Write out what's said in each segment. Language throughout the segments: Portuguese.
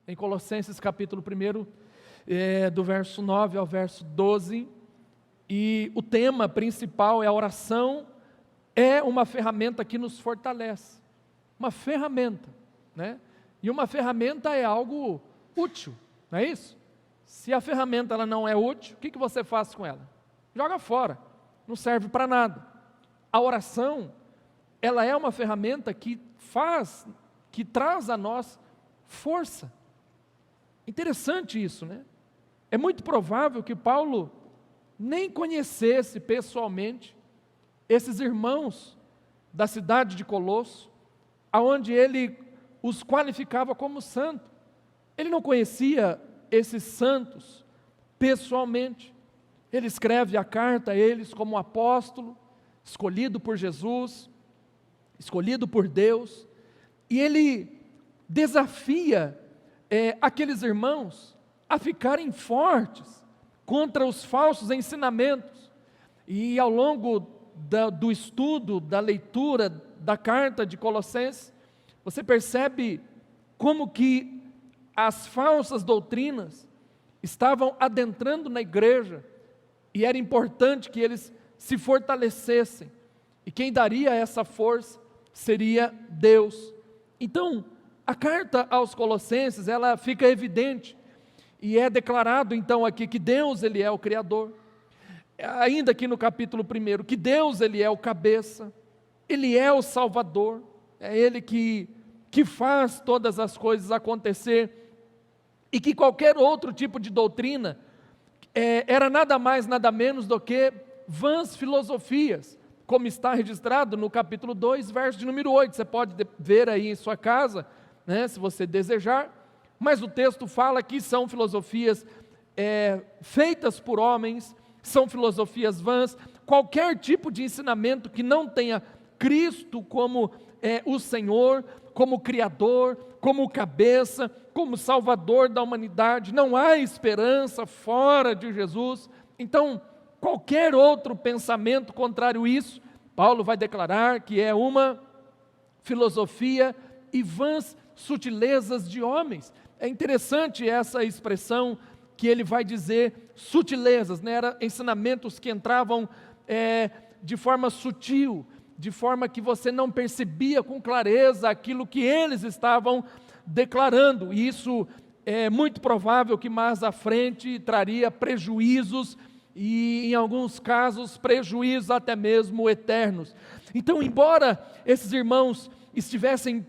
em Colossenses capítulo 1, do verso 9 ao verso 12, e o tema principal é: a oração é uma ferramenta que nos fortalece. Uma ferramenta, né? E uma ferramenta é algo útil, não é isso? Se a ferramenta ela não é útil, o que você faz com ela? Joga fora, não serve para nada. A oração, ela é uma ferramenta que traz a nós força. Interessante isso, né? É muito provável que Paulo nem conhecesse pessoalmente esses irmãos da cidade de Colosso, aonde ele os qualificava como santo. Ele não conhecia esses santos pessoalmente. Ele escreve a carta a eles como apóstolo, escolhido por Jesus, escolhido por Deus, e ele desafia aqueles irmãos a ficarem fortes contra os falsos ensinamentos. E ao longo do estudo, da leitura da carta de Colossenses, você percebe como que as falsas doutrinas estavam adentrando na igreja, e era importante que eles se fortalecessem, e quem daria essa força seria Deus. Então, a carta aos Colossenses, ela fica evidente, e é declarado então aqui que Deus, Ele é o Criador, ainda aqui no capítulo 1, que Deus, Ele é o cabeça, Ele é o Salvador, é Ele que faz todas as coisas acontecer, e que qualquer outro tipo de doutrina era nada mais, nada menos do que vãs filosofias, como está registrado no capítulo 2, verso de número 8, você pode ver aí em sua casa, né, se você desejar, mas o texto fala que são filosofias feitas por homens, são filosofias vãs, qualquer tipo de ensinamento que não tenha Cristo como o Senhor, como Criador, como cabeça, como Salvador da humanidade, não há esperança fora de Jesus. Então, qualquer outro pensamento contrário a isso, Paulo vai declarar que é uma filosofia e vãs sutilezas de homens. É interessante essa expressão que ele vai dizer, sutilezas, né? Eram ensinamentos que entravam de forma sutil, de forma que você não percebia com clareza aquilo que eles estavam declarando, e isso é muito provável que mais à frente traria prejuízos, e em alguns casos prejuízos até mesmo eternos. Então, embora esses irmãos estivessem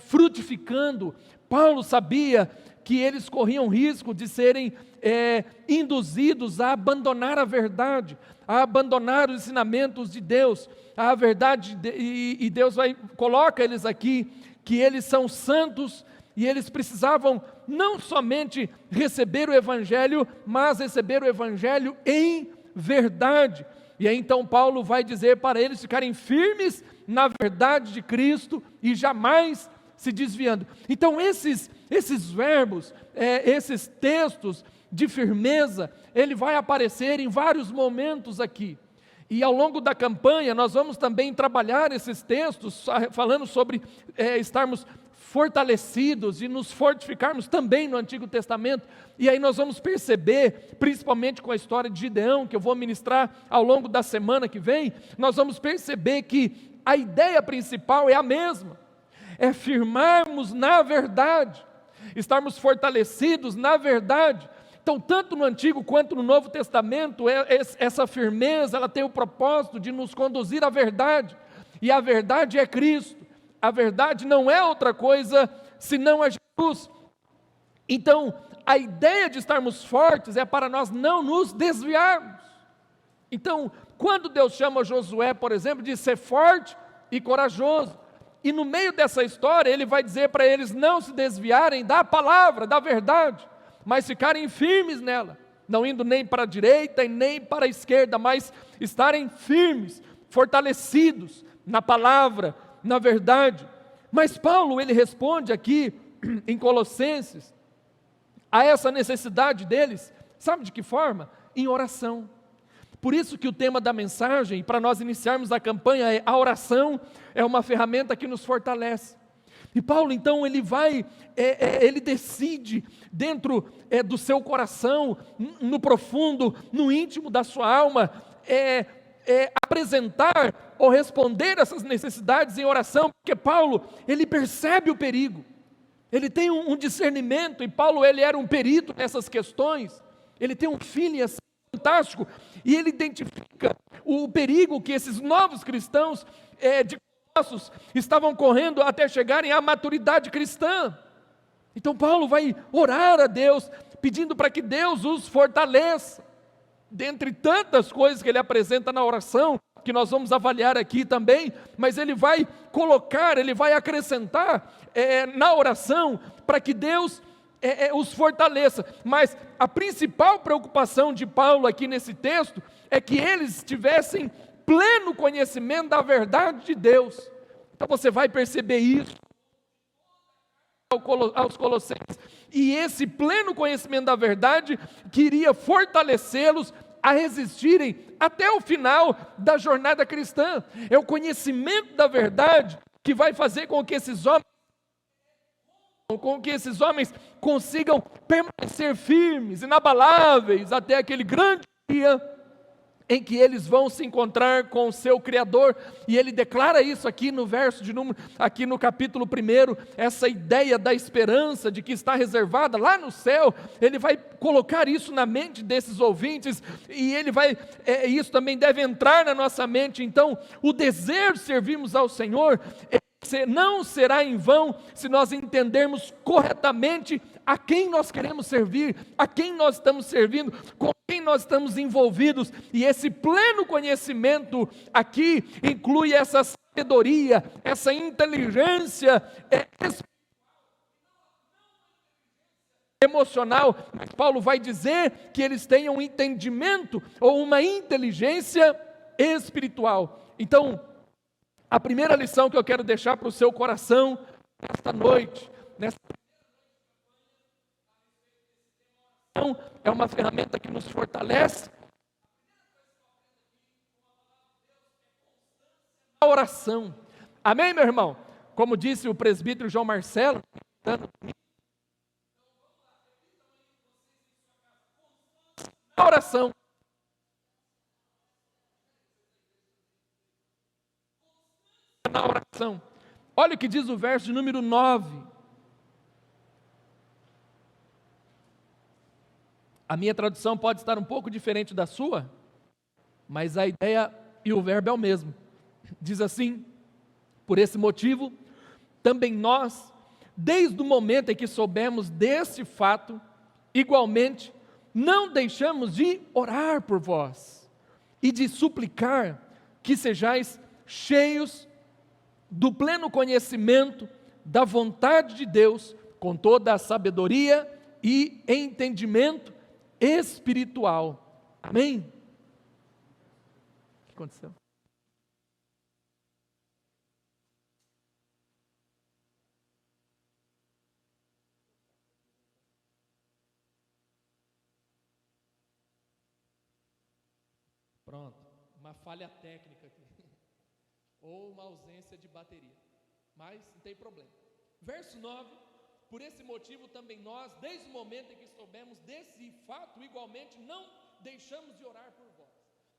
frutificando, Paulo sabia que eles corriam risco de serem induzidos a abandonar a verdade, a abandonar os ensinamentos de Deus, a verdade, e Deus coloca eles aqui, que eles são santos, e eles precisavam não somente receber o Evangelho, mas receber o Evangelho em verdade. E aí então Paulo vai dizer para eles ficarem firmes na verdade de Cristo e jamais se desviando. Então esses verbos, esses textos de firmeza, ele vai aparecer em vários momentos aqui. E ao longo da campanha nós vamos também trabalhar esses textos, falando sobre estarmos fortalecidos e nos fortificarmos também no Antigo Testamento. E aí nós vamos perceber, principalmente com a história de Gideão, que eu vou ministrar ao longo da semana que vem, nós vamos perceber que a ideia principal é a mesma, é firmarmos na verdade, estarmos fortalecidos na verdade. Então, tanto no Antigo quanto no Novo Testamento, essa firmeza, ela tem o propósito de nos conduzir à verdade, e a verdade é Cristo, a verdade não é outra coisa senão a Jesus. Então, a ideia de estarmos fortes é para nós não nos desviarmos. Então, quando Deus chama Josué, por exemplo, de ser forte e corajoso, e no meio dessa história, ele vai dizer para eles não se desviarem da palavra, da verdade, mas ficarem firmes nela, não indo nem para a direita e nem para a esquerda, mas estarem firmes, fortalecidos na palavra, na verdade. Mas Paulo, ele responde aqui em Colossenses a essa necessidade deles, sabe de que forma? Em oração. Por isso que o tema da mensagem, para nós iniciarmos a campanha, a oração é uma ferramenta que nos fortalece. E Paulo, então, ele decide dentro do seu coração, no profundo, no íntimo da sua alma, apresentar ou responder essas necessidades em oração, porque Paulo, ele percebe o perigo, ele tem um discernimento, e Paulo, ele era um perito nessas questões, ele tem um feeling assim fantástico, e ele identifica o perigo que esses novos cristãos de Colossos estavam correndo até chegarem à maturidade cristã. Então Paulo vai orar a Deus, pedindo para que Deus os fortaleça, dentre tantas coisas que ele apresenta na oração, que nós vamos avaliar aqui também, mas ele vai colocar, ele vai acrescentar na oração, para que Deus os fortaleça. Mas a principal preocupação de Paulo aqui nesse texto, é que eles tivessem pleno conhecimento da verdade de Deus. Então você vai perceber isso aos Colossenses, e esse pleno conhecimento da verdade queria fortalecê-los a resistirem até o final da jornada cristã. É o conhecimento da verdade que vai fazer com que esses homens consigam permanecer firmes, inabaláveis, até aquele grande dia em que eles vão se encontrar com o seu Criador. E ele declara isso aqui no verso de número, aqui no capítulo 1, essa ideia da esperança, de que está reservada lá no céu. Ele vai colocar isso na mente desses ouvintes, e isso também deve entrar na nossa mente. Então, o desejo de servirmos ao Senhor não será em vão, se nós entendermos corretamente a quem nós queremos servir, a quem nós estamos servindo, com quem nós estamos envolvidos. E esse pleno conhecimento aqui inclui essa sabedoria, essa inteligência emocional. Mas Paulo vai dizer que eles tenham um entendimento ou uma inteligência espiritual. Então, a primeira lição que eu quero deixar para o seu coração nesta noite, é uma ferramenta que nos fortalece. A oração. Amém, meu irmão? Como disse o presbítero João Marcelo, a oração. Na oração. Olha o que diz o verso de número 9. A minha tradução pode estar um pouco diferente da sua, mas a ideia e o verbo é o mesmo. Diz assim: por esse motivo, também nós, desde o momento em que soubemos deste fato, igualmente, não deixamos de orar por vós e de suplicar que sejais cheios do pleno conhecimento da vontade de Deus, com toda a sabedoria e entendimento espiritual. Amém? O que aconteceu? Pronto, uma falha técnica aqui, ou uma ausência de bateria, mas não tem problema. Verso 9: por esse motivo também nós, desde o momento em que soubemos desse fato, igualmente não deixamos de orar por vós.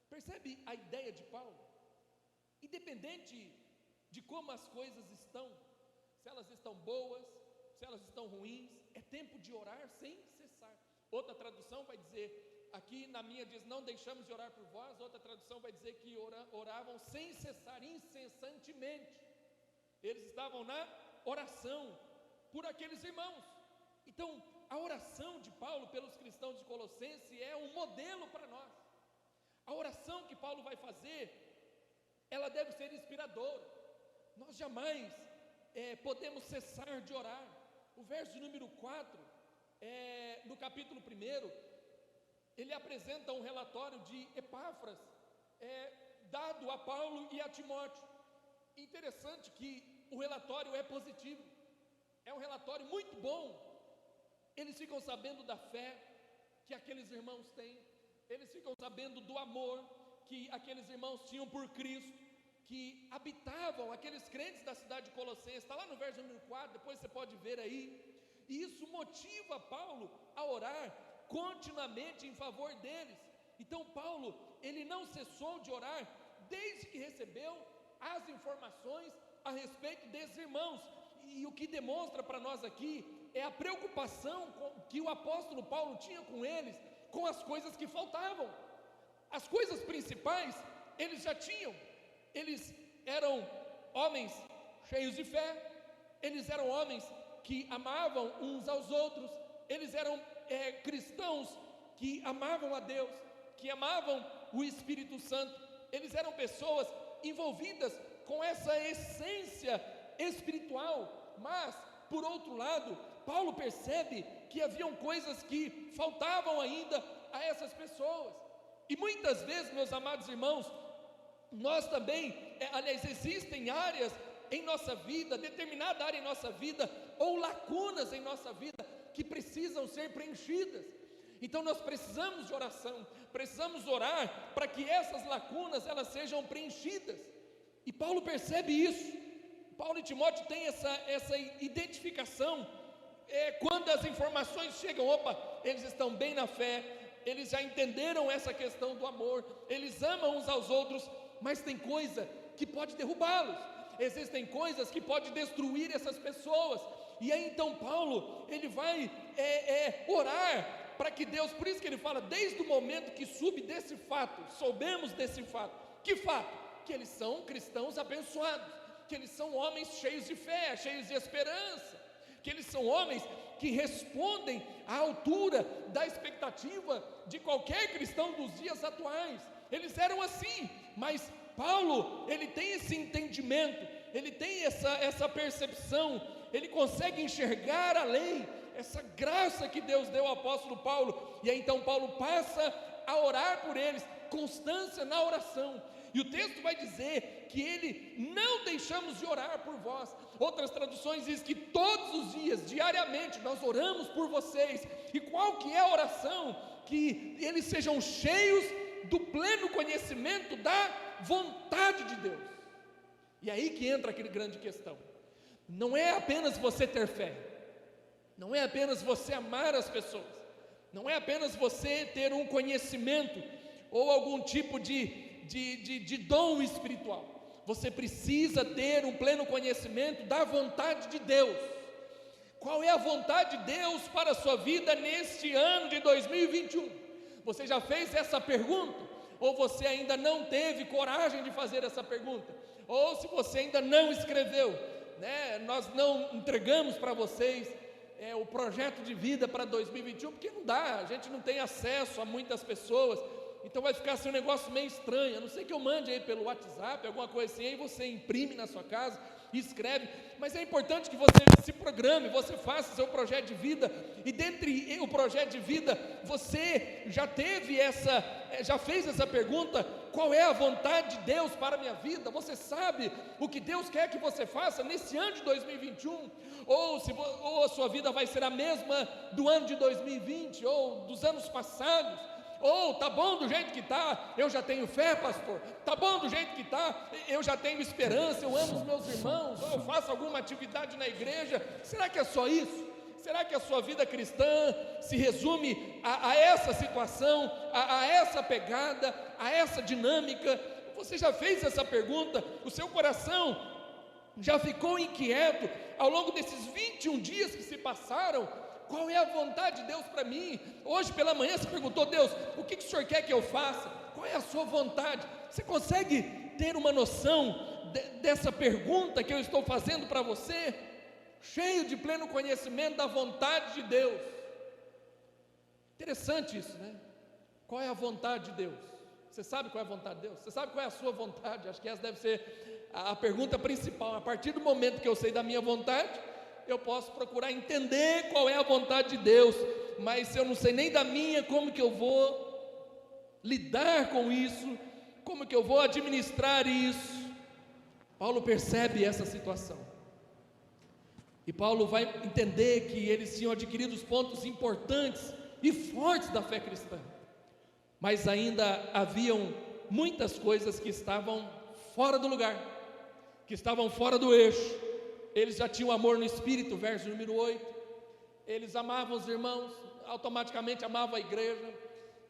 Percebe a ideia de Paulo? Independente de como as coisas estão, se elas estão boas, se elas estão ruins, é tempo de orar sem cessar. Outra tradução vai dizer, aqui na minha diz, não deixamos de orar por vós. Outra tradução vai dizer que oravam sem cessar, incessantemente. Eles estavam na oração por aqueles irmãos. Então, a oração de Paulo pelos cristãos de Colossenses é um modelo para nós. A oração que Paulo vai fazer, ela deve ser inspiradora. Nós jamais podemos cessar de orar. O verso de número 4, no capítulo 1, ele apresenta um relatório de Epáfras, dado a Paulo e a Timóteo. Interessante que o relatório é positivo, é um relatório muito bom. Eles ficam sabendo da fé que aqueles irmãos têm, eles ficam sabendo do amor que aqueles irmãos tinham por Cristo, que habitavam aqueles crentes da cidade de Colossenses. Está lá no verso número 4, depois você pode ver aí. E isso motiva Paulo a orar continuamente em favor deles. Então Paulo, ele não cessou de orar desde que recebeu as informações a respeito desses irmãos. E o que demonstra para nós aqui é a preocupação que o apóstolo Paulo tinha com eles, com as coisas que faltavam. As coisas principais eles já tinham. Eles eram homens cheios de fé, eles eram homens que amavam uns aos outros, eles eram cristãos que amavam a Deus, que amavam o Espírito Santo, eles eram pessoas envolvidas com essa essência espiritual. Mas, por outro lado, Paulo percebe que haviam coisas que faltavam ainda a essas pessoas. E muitas vezes, meus amados irmãos, nós também, aliás, existem áreas em nossa vida, determinada área em nossa vida, ou lacunas em nossa vida, que precisam ser preenchidas. Então nós precisamos de oração, precisamos orar para que essas lacunas elas sejam preenchidas. E Paulo percebe isso. Paulo e Timóteo têm essa identificação. Quando as informações chegam, eles estão bem na fé, eles já entenderam essa questão do amor, eles amam uns aos outros, mas tem coisa que pode derrubá-los, existem coisas que podem destruir essas pessoas. E aí então Paulo, ele vai orar para que Deus, por isso que ele fala, desde o momento que soubemos desse fato. Que fato? Que eles são cristãos abençoados, que eles são homens cheios de fé, cheios de esperança, que eles são homens que respondem à altura da expectativa de qualquer cristão dos dias atuais. Eles eram assim, mas Paulo, ele tem esse entendimento, ele tem essa percepção, ele consegue enxergar além, essa graça que Deus deu ao apóstolo Paulo. E aí então Paulo passa a orar por eles, constância na oração. E o texto vai dizer que ele, não deixamos de orar por vós. Outras traduções dizem que todos os dias, diariamente, nós oramos por vocês. E qual que é a oração? Que eles sejam cheios do pleno conhecimento da vontade de Deus. E aí que entra aquela grande questão. Não é apenas você ter fé, não é apenas você amar as pessoas, não é apenas você ter um conhecimento ou algum tipo de dom espiritual. Você precisa ter um pleno conhecimento da vontade de Deus. Qual é a vontade de Deus para a sua vida neste ano de 2021? Você já fez essa pergunta? Ou você ainda não teve coragem de fazer essa pergunta? Ou se você ainda não escreveu, nós não entregamos para vocês o projeto de vida para 2021, porque não dá, a gente não tem acesso a muitas pessoas. Então vai ficar assim um negócio meio estranho, a não ser que eu mande aí pelo WhatsApp, alguma coisa assim, aí você imprime na sua casa e escreve. Mas é importante que você se programe, você faça seu projeto de vida. E dentre o projeto de vida, você já fez essa pergunta: qual é a vontade de Deus para a minha vida? Você sabe o que Deus quer que você faça nesse ano de 2021? Ou a sua vida vai ser a mesma do ano de 2020, ou dos anos passados? Ou tá bom do jeito que tá, eu já tenho fé, pastor. Tá bom do jeito que tá, eu já tenho esperança, eu amo os meus irmãos, ou eu faço alguma atividade na igreja. Será que é só isso? Será que a sua vida cristã se resume a essa situação, a essa pegada, a essa dinâmica? Você já fez essa pergunta? O seu coração já ficou inquieto ao longo desses 21 dias que se passaram? Qual é a vontade de Deus para mim? Hoje pela manhã você perguntou: Deus, o que o Senhor quer que eu faça? Qual é a sua vontade? Você consegue ter uma noção dessa pergunta que eu estou fazendo para você? Cheio de pleno conhecimento da vontade de Deus. Interessante isso, né? Qual é a vontade de Deus? Você sabe qual é a vontade de Deus? Você sabe qual é a sua vontade? Acho que essa deve ser a pergunta principal. A partir do momento que eu sei da minha vontade, eu posso procurar entender qual é a vontade de Deus. Mas se eu não sei nem da minha, como que eu vou lidar com isso? Como que eu vou administrar isso? Paulo percebe essa situação. E Paulo vai entender que eles tinham adquirido os pontos importantes e fortes da fé cristã. Mas ainda haviam muitas coisas que estavam fora do lugar, que estavam fora do eixo. Eles já tinham amor no Espírito, verso número 8. Eles amavam os irmãos, automaticamente amavam a igreja.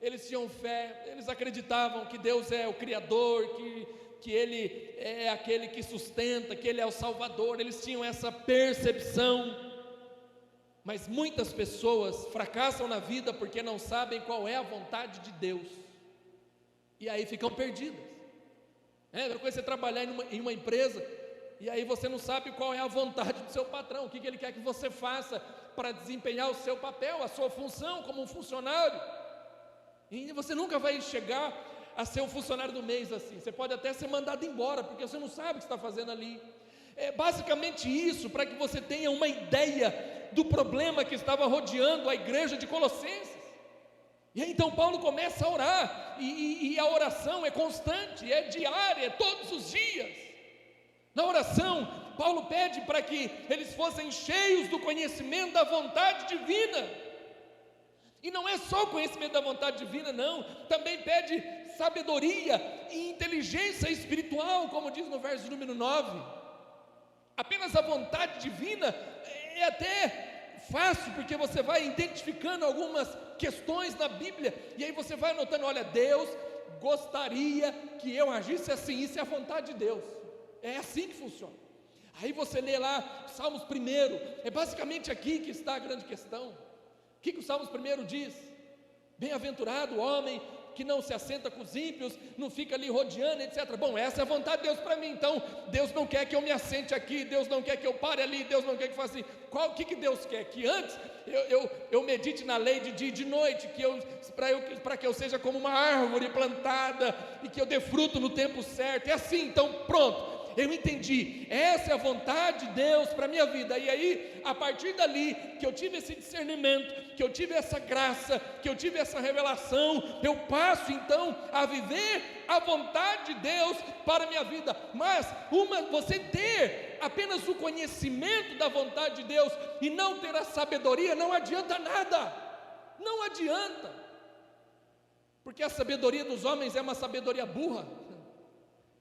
Eles tinham fé, eles acreditavam que Deus é o Criador, que Ele é aquele que sustenta, que Ele é o Salvador. Eles tinham essa percepção. Mas muitas pessoas fracassam na vida porque não sabem qual é a vontade de Deus, e aí ficam perdidas. Outra coisa é você trabalhar em uma empresa, e aí você não sabe qual é a vontade do seu patrão, o que ele quer que você faça para desempenhar o seu papel, a sua função como um funcionário. E você nunca vai chegar a ser um funcionário do mês assim. Você pode até ser mandado embora, porque você não sabe o que está fazendo ali. É basicamente isso, para que você tenha uma ideia do problema que estava rodeando a igreja de Colossenses. E aí então Paulo começa a orar, e a oração é constante, é diária, é todos os dias. Na oração, Paulo pede para que eles fossem cheios do conhecimento da vontade divina. E não é só o conhecimento da vontade divina, não, também pede sabedoria e inteligência espiritual, como diz no verso número 9. Apenas a vontade divina é até fácil, porque você vai identificando algumas questões na Bíblia, e aí você vai anotando: olha, Deus gostaria que eu agisse assim, isso é a vontade de Deus, é assim que funciona. Aí você lê lá Salmos 1, é basicamente aqui que está a grande questão. O que o Salmos 1 diz? Bem-aventurado o homem que não se assenta com os ímpios, não fica ali rodeando, etc. Bom, essa é a vontade de Deus para mim. Então, Deus não quer que eu me assente aqui, Deus não quer que eu pare ali, Deus não quer que eu faça assim. O que Deus quer? Que antes eu medite na lei de dia e de noite, para que eu seja como uma árvore plantada, e que eu dê fruto no tempo certo. É assim, então pronto. Eu entendi, essa é a vontade de Deus para a minha vida. E aí, a partir dali, que eu tive esse discernimento, que eu tive essa graça, que eu tive essa revelação, eu passo então a viver a vontade de Deus para a minha vida. Mas você ter apenas o conhecimento da vontade de Deus e não ter a sabedoria, não adianta nada. Não adianta, porque a sabedoria dos homens é uma sabedoria burra.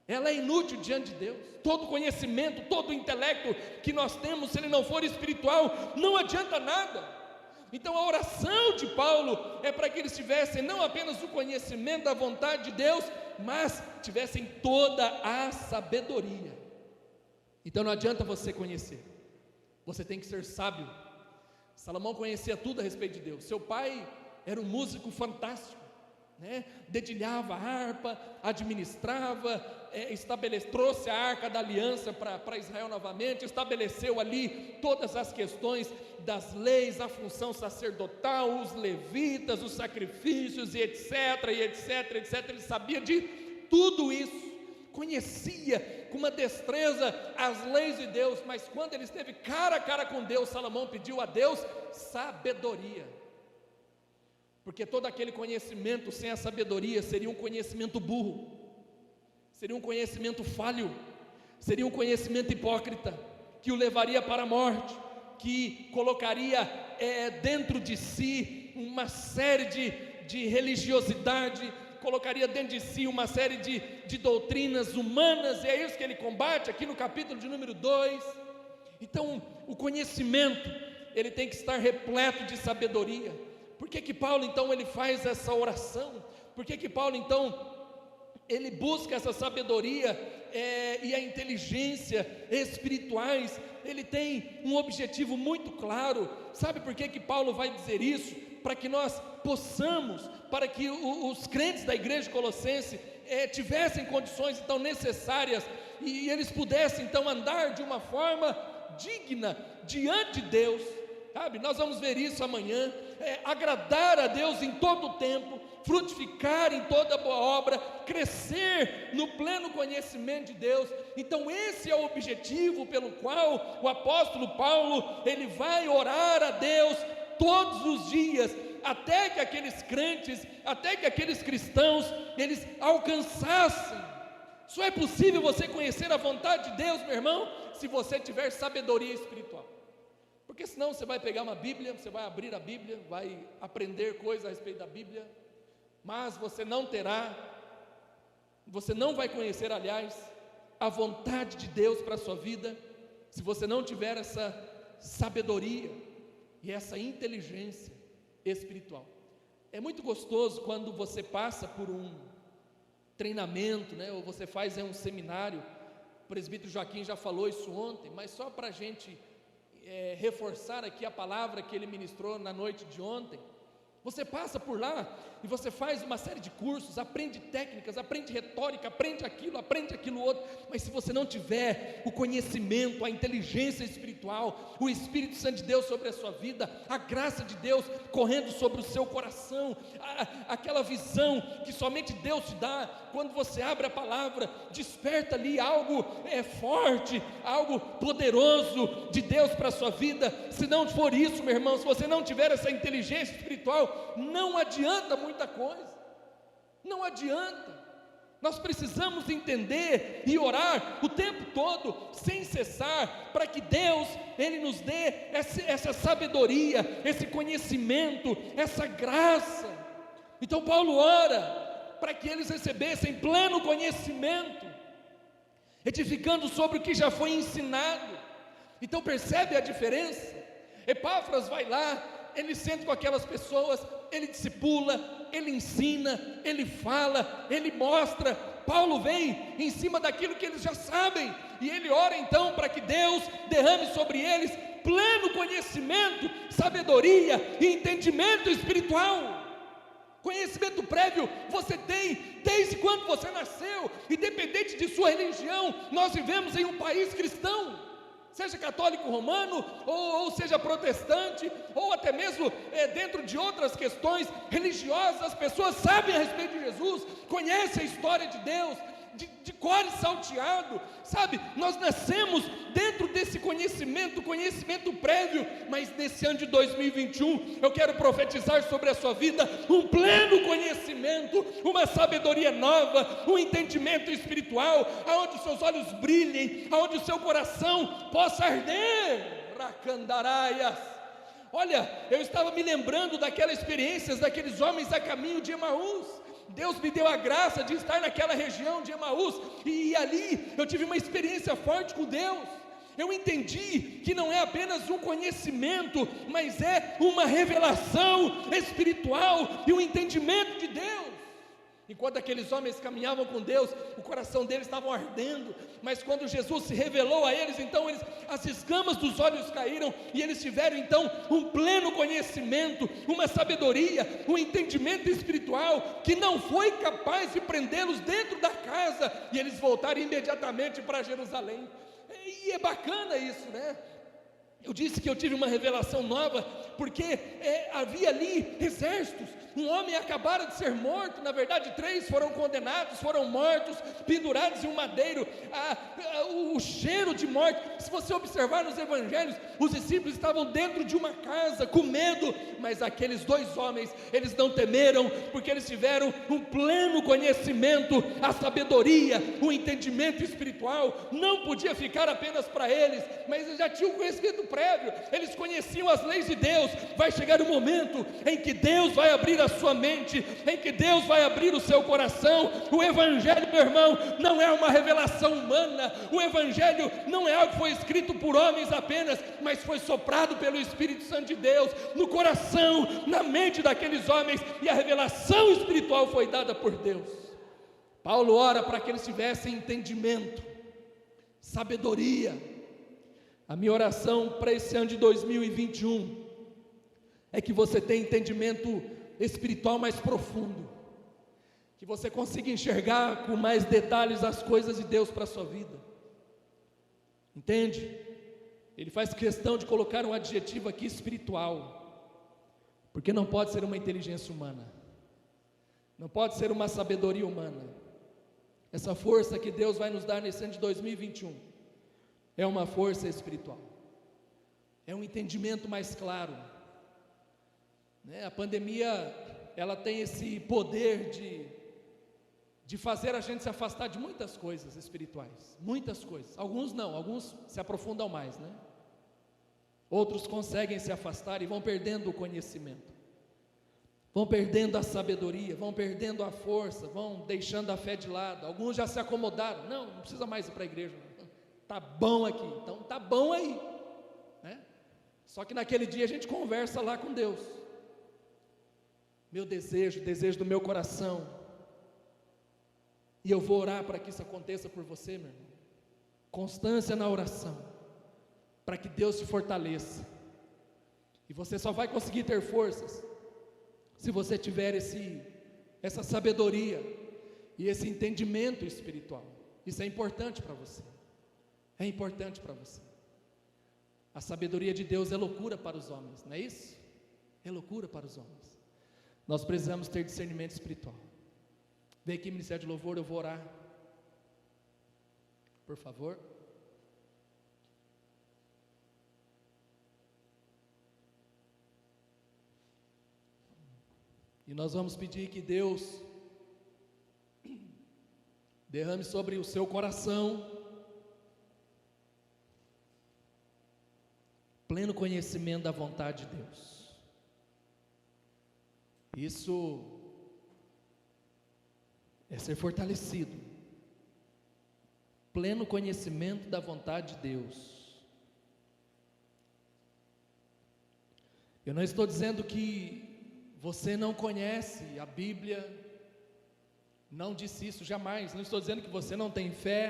Ela é inútil diante de Deus. Todo conhecimento, todo intelecto que nós temos, se ele não for espiritual, não adianta nada. Então a oração de Paulo é para que eles tivessem não apenas o conhecimento da vontade de Deus, mas tivessem toda a sabedoria. Então não adianta você conhecer, você tem que ser sábio. Salomão conhecia tudo a respeito de Deus. Seu pai era um músico fantástico, dedilhava a harpa, administrava, trouxe a arca da aliança para Israel novamente, estabeleceu ali todas as questões das leis, a função sacerdotal, os levitas, os sacrifícios, e etc, etc. Ele sabia de tudo isso, conhecia com uma destreza as leis de Deus. Mas quando ele esteve cara a cara com Deus, Salomão pediu a Deus sabedoria, porque todo aquele conhecimento sem a sabedoria seria um conhecimento burro, seria um conhecimento falho, seria um conhecimento hipócrita, que o levaria para a morte, que colocaria dentro de si uma série de religiosidade, colocaria dentro de si uma série de doutrinas humanas, e é isso que ele combate aqui no capítulo de número 2. Então o conhecimento, ele tem que estar repleto de sabedoria. Por que Paulo então ele faz essa oração? Por que Paulo então ele busca essa sabedoria e a inteligência espirituais? Ele tem um objetivo muito claro. Sabe por que Paulo vai dizer isso? Para que nós possamos, para que os crentes da igreja de Colossenses tivessem condições então necessárias, e eles pudessem então andar de uma forma digna diante de Deus. Sabe, nós vamos ver isso amanhã. Agradar a Deus em todo o tempo, frutificar em toda boa obra, crescer no pleno conhecimento de Deus. Então esse é o objetivo pelo qual o apóstolo Paulo, ele vai orar a Deus todos os dias, até que aqueles crentes, até que aqueles cristãos, eles alcançassem. Só é possível você conhecer a vontade de Deus, meu irmão, se você tiver sabedoria espiritual. Porque senão você vai pegar uma Bíblia, você vai abrir a Bíblia, vai aprender coisas a respeito da Bíblia, mas você não vai conhecer, aliás, a vontade de Deus para a sua vida, se você não tiver essa sabedoria e essa inteligência espiritual. É muito gostoso quando você passa por um treinamento, né, ou você faz um seminário. O presbítero Joaquim já falou isso ontem, mas só para a gente reforçar aqui a palavra que ele ministrou na noite de ontem. Você passa por lá e você faz uma série de cursos, aprende técnicas, aprende retórica, aprende aquilo outro, mas se você não tiver o conhecimento, a inteligência espiritual, o Espírito Santo de Deus sobre a sua vida, a graça de Deus correndo sobre o seu coração, aquela visão que somente Deus te dá, quando você abre a palavra, desperta ali algo forte, algo poderoso de Deus para a sua vida. Se não for isso, meu irmão, se você não tiver essa inteligência espiritual, não adianta muita coisa, não adianta. Nós precisamos entender e orar o tempo todo, sem cessar, para que Deus, Ele nos dê essa sabedoria, esse conhecimento, essa graça. Então Paulo ora para que eles recebessem pleno conhecimento, edificando sobre o que já foi ensinado. Então percebe a diferença? Epáfras vai lá, ele senta com aquelas pessoas, ele discipula, ele ensina, ele fala, ele mostra. Paulo vem em cima daquilo que eles já sabem, e ele ora então para que Deus derrame sobre eles pleno conhecimento, sabedoria e entendimento espiritual. Conhecimento prévio você tem desde quando você nasceu, independente de sua religião. Nós vivemos em um país cristão, seja católico romano, ou seja protestante, ou até mesmo dentro de outras questões religiosas. As pessoas sabem a respeito de Jesus, conhecem a história de Deus, de cor e salteado, sabe? Nós nascemos dentro desse conhecimento prévio, mas nesse ano de 2021, eu quero profetizar sobre a sua vida um pleno conhecimento, uma sabedoria nova, um entendimento espiritual, aonde os seus olhos brilhem, aonde o seu coração possa arder. Racandaraias. Olha, eu estava me lembrando daquelas experiências daqueles homens a caminho de Emaús. Deus me deu a graça de estar naquela região de Emaús, e ali eu tive uma experiência forte com Deus. Eu entendi que não é apenas um conhecimento, mas é uma revelação espiritual e um entendimento de Deus. Enquanto aqueles homens caminhavam com Deus, o coração deles estava ardendo, mas quando Jesus se revelou a eles, então as escamas dos olhos caíram, e eles tiveram então um pleno conhecimento, uma sabedoria, um entendimento espiritual, que não foi capaz de prendê-los dentro da casa, e eles voltaram imediatamente para Jerusalém. E é bacana isso, né? Eu disse que eu tive uma revelação nova, porque havia ali exércitos. Um homem acabara de ser morto, na verdade 3 foram condenados, foram mortos, pendurados em um madeiro. O cheiro de morte, se você observar nos evangelhos, os discípulos estavam dentro de uma casa, com medo, mas aqueles 2 homens, eles não temeram, porque eles tiveram um pleno conhecimento, a sabedoria, o entendimento espiritual. Não podia ficar apenas para eles, mas eles já tinham conhecimento prévio, eles conheciam as leis de Deus. Vai chegar um momento em que Deus vai abrir a sua mente, em que Deus vai abrir o seu coração. O Evangelho, meu irmão, não é uma revelação humana. O Evangelho não é algo que foi escrito por homens apenas, mas foi soprado pelo Espírito Santo de Deus no coração, na mente daqueles homens, e a revelação espiritual foi dada por Deus. Paulo ora para que eles tivessem entendimento, sabedoria. A minha oração para esse ano de 2021 é que você tenha entendimento espiritual mais profundo, que você consiga enxergar com mais detalhes as coisas de Deus para a sua vida. Entende? Ele faz questão de colocar um adjetivo aqui, espiritual, porque não pode ser uma inteligência humana, não pode ser uma sabedoria humana. Essa força que Deus vai nos dar nesse ano de 2021 é uma força espiritual, é um entendimento mais claro, né? A pandemia, ela tem esse poder de fazer a gente se afastar de muitas coisas espirituais, muitas coisas. Alguns não, alguns se aprofundam mais, né? Outros conseguem se afastar e vão perdendo o conhecimento. vão perdendo a sabedoria, vão perdendo a força, vão deixando a fé de lado. Alguns já se acomodaram, não precisa mais ir para a igreja, está bom aqui, então está bom aí, né? Só que naquele dia a gente conversa lá com Deus. Meu desejo, desejo do meu coração, e eu vou orar para que isso aconteça por você, meu irmão. Constância na oração, para que Deus te fortaleça. E você só vai conseguir ter forças se você tiver essa sabedoria e esse entendimento espiritual. Isso é importante para você. É importante para você. A sabedoria de Deus é loucura para os homens, não é isso? É loucura para os homens. Nós precisamos ter discernimento espiritual. Vem aqui, Ministério de Louvor, eu vou orar. Por favor. E nós vamos pedir que Deus derrame sobre o seu coração pleno conhecimento da vontade de Deus. Isso é ser fortalecido. Pleno conhecimento da vontade de Deus. Eu não estou dizendo que você não conhece a Bíblia, não disse isso jamais. Não estou dizendo que você não tem fé.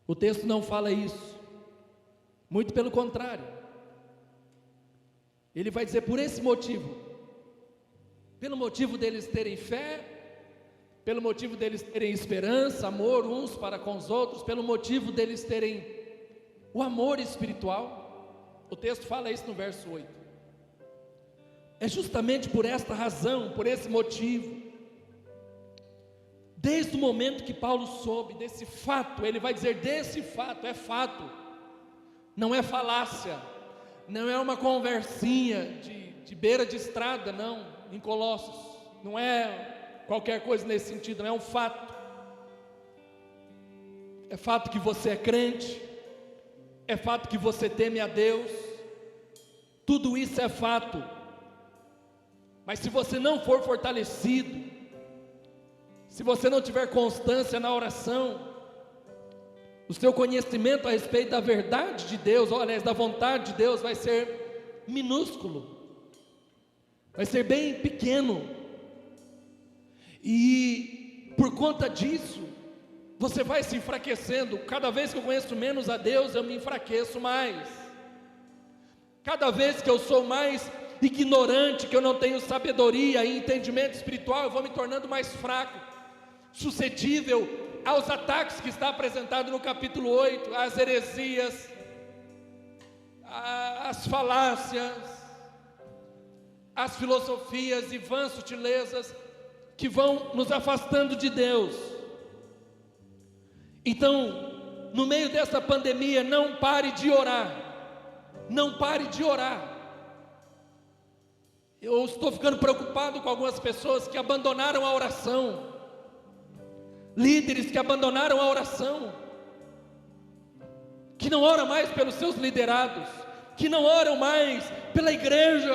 O texto não fala isso. Muito pelo contrário. Ele vai dizer por esse motivo. Pelo motivo deles terem fé, pelo motivo deles terem esperança, amor uns para com os outros, pelo motivo deles terem o amor espiritual. O texto fala isso no verso 8. É justamente por esta razão, por esse motivo, desde o momento que Paulo soube desse fato, ele vai dizer desse fato, é fato, não é falácia, não é uma conversinha de beira de estrada, não, em Colossos, não é qualquer coisa nesse sentido, não é um fato. É fato que você é crente, é fato que você teme a Deus, tudo isso é fato. Mas se você não for fortalecido, se você não tiver constância na oração, o seu conhecimento a respeito da verdade de Deus, ou aliás, da vontade de Deus, vai ser minúsculo, vai ser bem pequeno, e por conta disso, você vai se enfraquecendo. Cada vez que eu conheço menos a Deus, eu me enfraqueço mais. Cada vez que eu sou mais ignorante, que eu não tenho sabedoria e entendimento espiritual, eu vou me tornando mais fraco, suscetível aos ataques que está apresentado no capítulo 8, às heresias, às falácias, às filosofias e vãs sutilezas que vão nos afastando de Deus. Então, no meio dessa pandemia, não pare de orar, não pare de orar. Eu estou ficando preocupado com algumas pessoas que abandonaram a oração, líderes que abandonaram a oração, que não oram mais pelos seus liderados, que não oram mais pela igreja,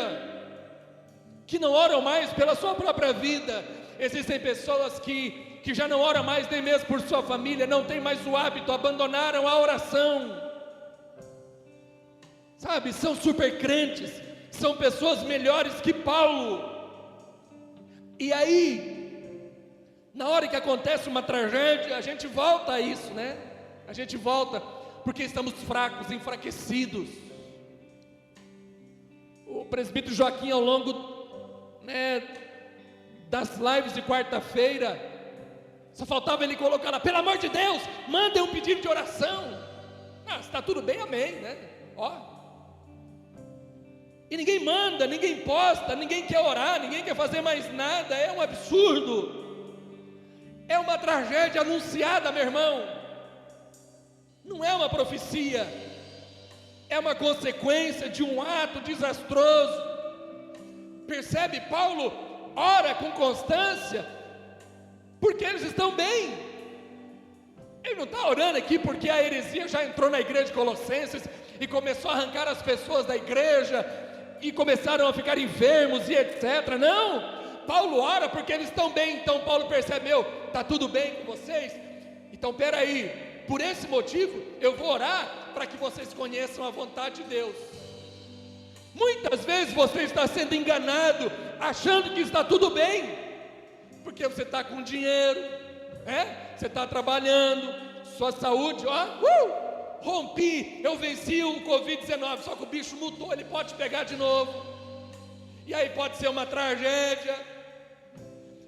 que não oram mais pela sua própria vida. Existem pessoas que já não oram mais nem mesmo por sua família, não tem mais o hábito, abandonaram a oração, sabe, são super crentes, são pessoas melhores que Paulo, e aí, na hora que acontece uma tragédia, a gente volta a isso, né? A gente volta, porque estamos fracos, enfraquecidos. O presbítero Joaquim, ao longo, né, das lives de quarta-feira, só faltava ele colocar lá, pelo amor de Deus, mandem um pedido de oração. Está tudo bem, amém, né? E ninguém manda, ninguém posta, ninguém quer orar, ninguém quer fazer mais nada. É um absurdo, é uma tragédia anunciada, meu irmão. Não é uma profecia, é uma consequência de um ato desastroso. Percebe? Paulo ora com constância porque eles estão bem. Ele não está orando aqui porque a heresia já entrou na igreja de Colossenses e começou a arrancar as pessoas da igreja e começaram a ficar enfermos e etc. Não, Paulo ora porque eles estão bem. Então Paulo percebe, está tudo bem com vocês? Então peraí, por esse motivo eu vou orar para que vocês conheçam a vontade de Deus. Muitas vezes você está sendo enganado, achando que está tudo bem, porque você está com dinheiro, você está trabalhando, sua saúde, rompi, eu venci o Covid-19, só que o bicho mutou, ele pode pegar de novo, e aí pode ser uma tragédia.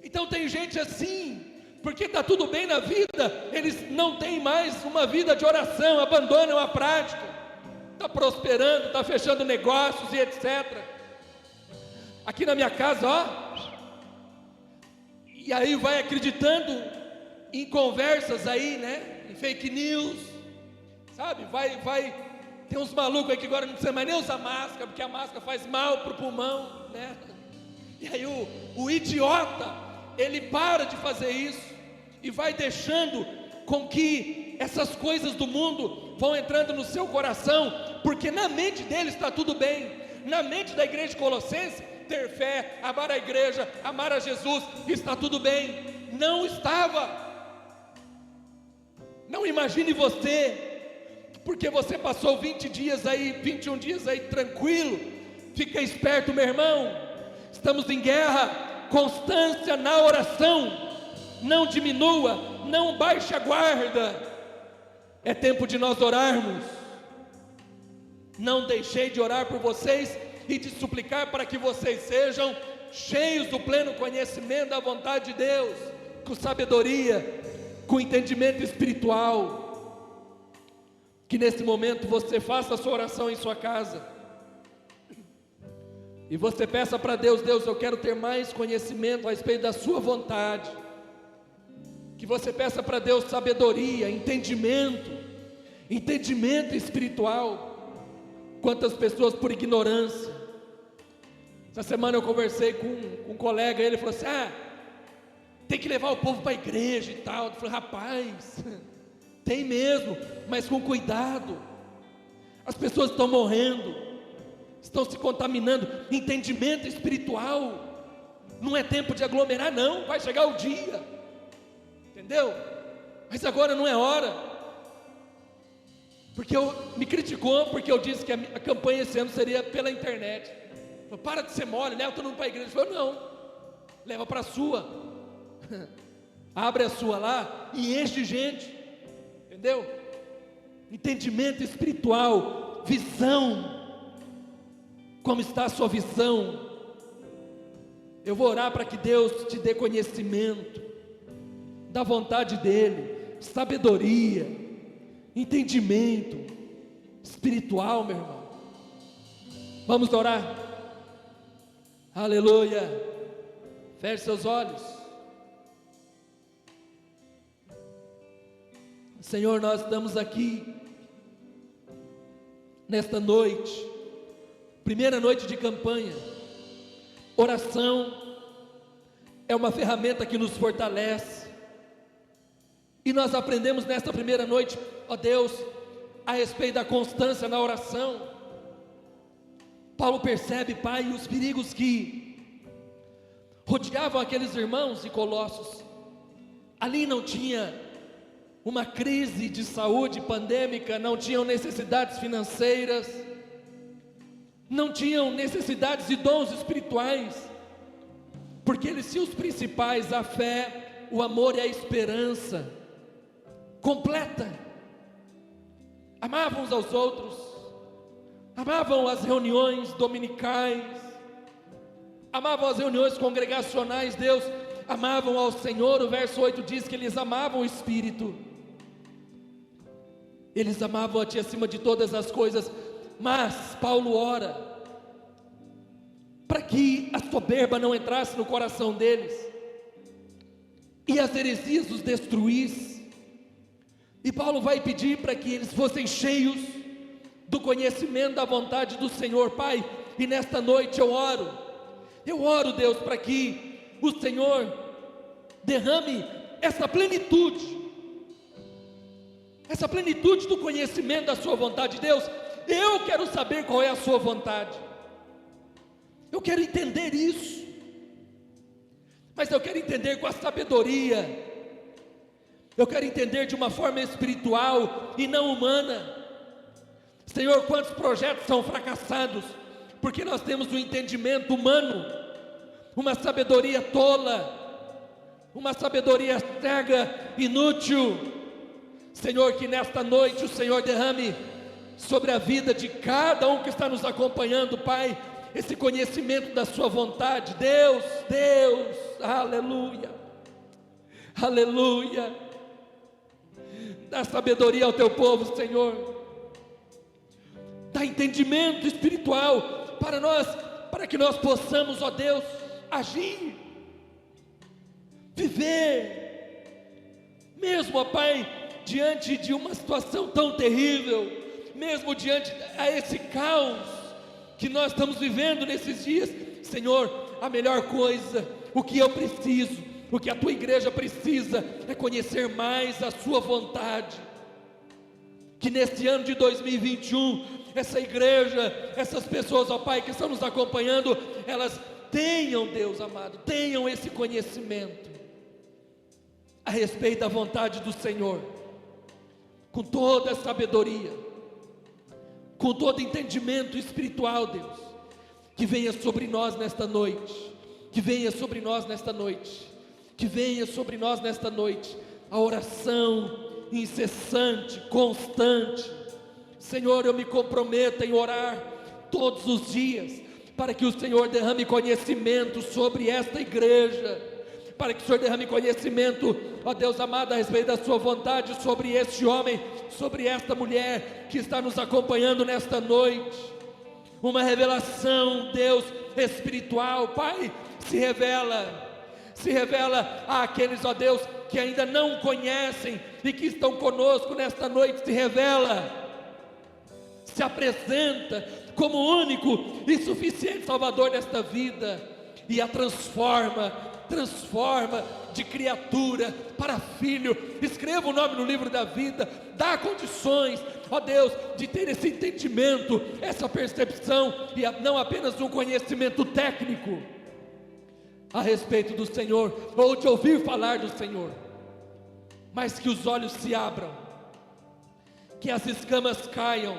Então tem gente assim, porque está tudo bem na vida, eles não têm mais uma vida de oração, abandonam a prática, está prosperando, está fechando negócios e etc. Aqui na minha casa, e aí vai acreditando em conversas aí, em fake news, sabe, tem uns malucos aí que agora não precisa mais nem usar máscara, porque a máscara faz mal para o pulmão, e aí o idiota, ele para de fazer isso, e vai deixando com que essas coisas do mundo vão entrando no seu coração, porque na mente dele está tudo bem, na mente da igreja de Colossenses, ter fé, amar a igreja, amar a Jesus, está tudo bem. Não estava. Não imagine você, porque você passou 21 dias aí tranquilo, fica esperto, meu irmão, estamos em guerra, constância na oração, não diminua, não baixe a guarda, é tempo de nós orarmos. Não deixei de orar por vocês e de suplicar para que vocês sejam cheios do pleno conhecimento da vontade de Deus, com sabedoria, com entendimento espiritual. Que nesse momento você faça a sua oração em sua casa, e você peça para Deus: Deus, eu quero ter mais conhecimento a respeito da sua vontade. Que você peça para Deus sabedoria, entendimento espiritual. Quantas pessoas por ignorância. Essa semana eu conversei com um colega, ele falou assim: tem que levar o povo para a igreja e tal. Eu falei: rapaz, tem mesmo, mas com cuidado. As pessoas estão morrendo, estão se contaminando. Entendimento espiritual. Não é tempo de aglomerar, não. Vai chegar o dia, entendeu? Mas agora não é hora. Porque me criticou porque eu disse que a campanha esse ano seria pela internet. Falei: para de ser mole, leva todo mundo para a igreja. Ele falou: não, leva para a sua. Abre a sua lá e enche de gente, entendeu? Entendimento espiritual, visão. Como está a sua visão? Eu vou orar para que Deus te dê conhecimento da vontade dEle, sabedoria, entendimento espiritual, meu irmão. Vamos orar. Aleluia. Feche seus olhos. Senhor, nós estamos aqui nesta noite, primeira noite de campanha. Oração é uma ferramenta que nos fortalece, e nós aprendemos nesta primeira noite, ó Deus, a respeito da constância na oração. Paulo percebe, Pai, os perigos que rodeavam aqueles irmãos de Colossos. Ali não tinha uma crise de saúde pandêmica, não tinham necessidades financeiras, não tinham necessidades de dons espirituais, porque eles tinham os principais: a fé, o amor e a esperança completa. Amavam uns aos outros, amavam as reuniões dominicais, amavam as reuniões congregacionais. Deus, amavam ao Senhor. O verso 8 diz que eles amavam o Espírito, eles amavam a Ti acima de todas as coisas. Mas Paulo ora para que a soberba não entrasse no coração deles e as heresias os destruíssem. E Paulo vai pedir para que eles fossem cheios do conhecimento da vontade do Senhor. Pai, e nesta noite eu oro, Deus, para que o Senhor derrame essa plenitude do conhecimento da sua vontade. Deus, eu quero saber qual é a sua vontade. Eu quero entender isso, mas eu quero entender com a sabedoria, eu quero entender de uma forma espiritual e não humana. Senhor, quantos projetos são fracassados, porque nós temos um entendimento humano, uma sabedoria tola, uma sabedoria cega, inútil. Senhor, que nesta noite o Senhor derrame sobre a vida de cada um que está nos acompanhando, Pai, esse conhecimento da sua vontade. Deus, aleluia, aleluia. Dá sabedoria ao teu povo, Senhor. Dá entendimento espiritual para nós, para que nós possamos, ó Deus, agir, viver, mesmo, ó Pai, diante de uma situação tão terrível, mesmo diante a esse caos que nós estamos vivendo nesses dias. Senhor, a melhor coisa, o que eu preciso, o que a tua igreja precisa, é conhecer mais a sua vontade. Que neste ano de 2021, essa igreja, essas pessoas, ó Pai, que estão nos acompanhando, elas tenham, Deus amado, tenham esse conhecimento a respeito da vontade do Senhor, com toda a sabedoria, com todo entendimento espiritual, Deus, que venha sobre nós nesta noite, que venha sobre nós nesta noite, que venha sobre nós nesta noite, a oração incessante, constante. Senhor, eu me comprometo em orar todos os dias, para que o Senhor derrame conhecimento sobre esta igreja, para que o Senhor derrame conhecimento, ó Deus amado, a respeito da sua vontade sobre este homem, sobre esta mulher que está nos acompanhando nesta noite. Uma revelação, Deus, espiritual, Pai, se revela àqueles, ó Deus, que ainda não conhecem e que estão conosco nesta noite. Se revela, se apresenta como único e suficiente Salvador desta vida, e a transforma de criatura para filho. Escreva o nome no livro da vida, dá condições, ó Deus, de ter esse entendimento, essa percepção, e não apenas um conhecimento técnico a respeito do Senhor, ou de ouvir falar do Senhor, mas que os olhos se abram, que as escamas caiam,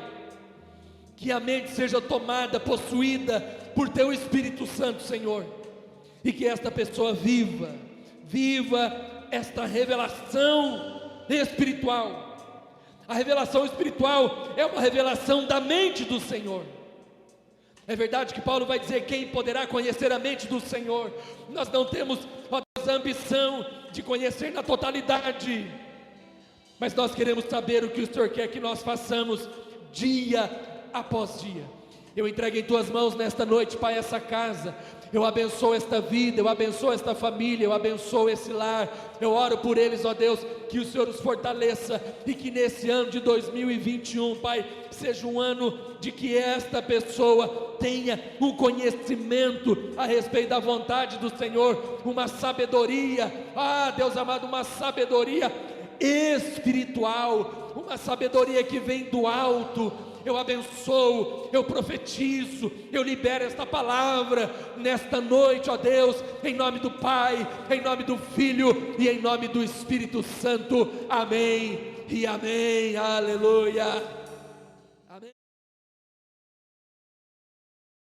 que a mente seja tomada, possuída por teu Espírito Santo, Senhor, e que esta pessoa viva esta revelação espiritual. A revelação espiritual é uma revelação da mente do Senhor. É verdade que Paulo vai dizer: quem poderá conhecer a mente do Senhor? Nós não temos, ó Deus, a ambição de conhecer na totalidade, mas nós queremos saber o que o Senhor quer que nós façamos dia após dia. Eu entrego em tuas mãos nesta noite, Pai, essa casa. Eu abençoo esta vida, eu abençoo esta família, eu abençoo esse lar. Eu oro por eles, ó Deus, que o Senhor os fortaleça, e que nesse ano de 2021, Pai, seja um ano de que esta pessoa tenha um conhecimento a respeito da vontade do Senhor, uma sabedoria, Deus amado, uma sabedoria espiritual, uma sabedoria que vem do alto. Eu abençoo, eu profetizo, eu libero esta palavra nesta noite, ó Deus, em nome do Pai, em nome do Filho e em nome do Espírito Santo. Amém e amém. Aleluia.